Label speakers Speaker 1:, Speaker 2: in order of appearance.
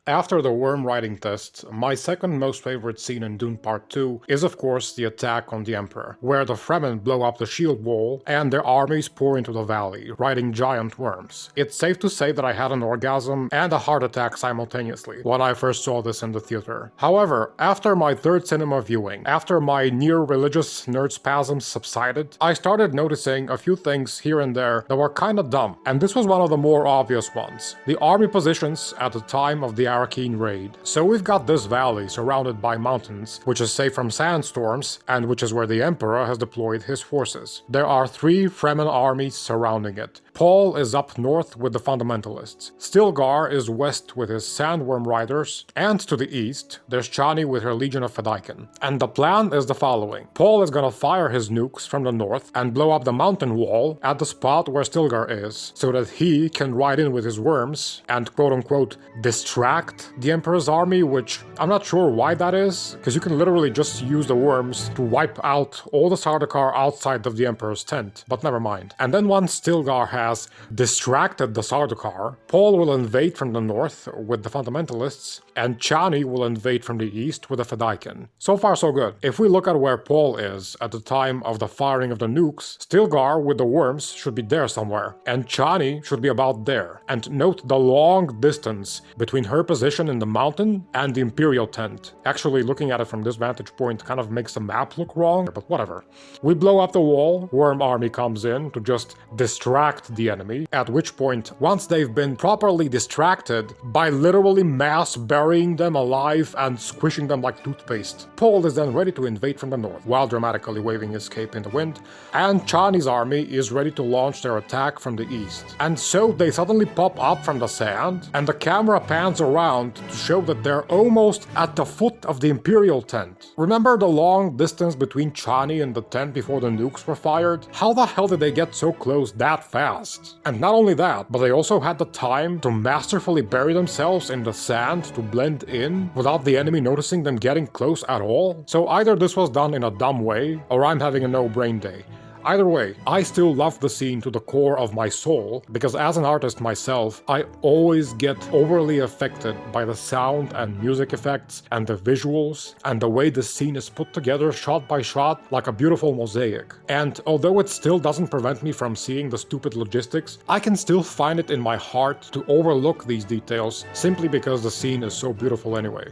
Speaker 1: After the worm riding test, my second most favorite scene in Dune Part 2 is of course the attack on the Emperor, where the Fremen blow up the shield wall and their armies pour into the valley, riding giant worms. It's safe to say that I had an orgasm and a heart attack simultaneously when I first saw this in the theater. However, after my third cinema viewing, after my near-religious nerd spasms subsided, I started noticing a few things here and there that were kinda dumb, and this was one of the more obvious ones. The army positions at the time of the Arakeen raid. So we've got this valley surrounded by mountains, which is safe from sandstorms, and which is where the Emperor has deployed his forces. There are 3 Fremen armies surrounding it. Paul is up north with the fundamentalists. Stilgar is west with his sandworm riders, and to the east, there's Chani with her Legion of Fedaykin. And the plan is the following. Paul is gonna fire his nukes from the north and blow up the mountain wall at the spot where Stilgar is, so that he can ride in with his worms and quote-unquote distract the Emperor's army, which I'm not sure why that is, because you can literally just use the worms to wipe out all the Sardaukar outside of the Emperor's tent, but never mind. And then once Stilgar has distracted the Sardaukar, Paul will invade from the north with the fundamentalists, and Chani will invade from the east with the Fedaykin. So far so good. If we look at where Paul is at the time of the firing of the nukes, Stilgar with the worms should be there somewhere, and Chani should be about there. And note the long distance between her position in the mountain and the Imperial tent. Actually, looking at it from this vantage point kind of makes the map look wrong, but whatever. We blow up the wall, Worm Army comes in to just distract the enemy, at which point, once they've been properly distracted by literally mass burying them alive and squishing them like toothpaste, Paul is then ready to invade from the north, while dramatically waving his cape in the wind, and Chani's army is ready to launch their attack from the east. And so they suddenly pop up from the sand, and the camera pans around to show that they're almost at the foot of the Imperial tent. Remember the long distance between Chani and the tent before the nukes were fired? How the hell did they get so close that fast? And not only that, but they also had the time to masterfully bury themselves in the sand to blend in without the enemy noticing them getting close at all? So either this was done in a dumb way, or I'm having a no-brain day. Either way, I still love the scene to the core of my soul, because as an artist myself, I always get overly affected by the sound and music effects and the visuals and the way the scene is put together shot by shot like a beautiful mosaic. And although it still doesn't prevent me from seeing the stupid logistics, I can still find it in my heart to overlook these details simply because the scene is so beautiful anyway.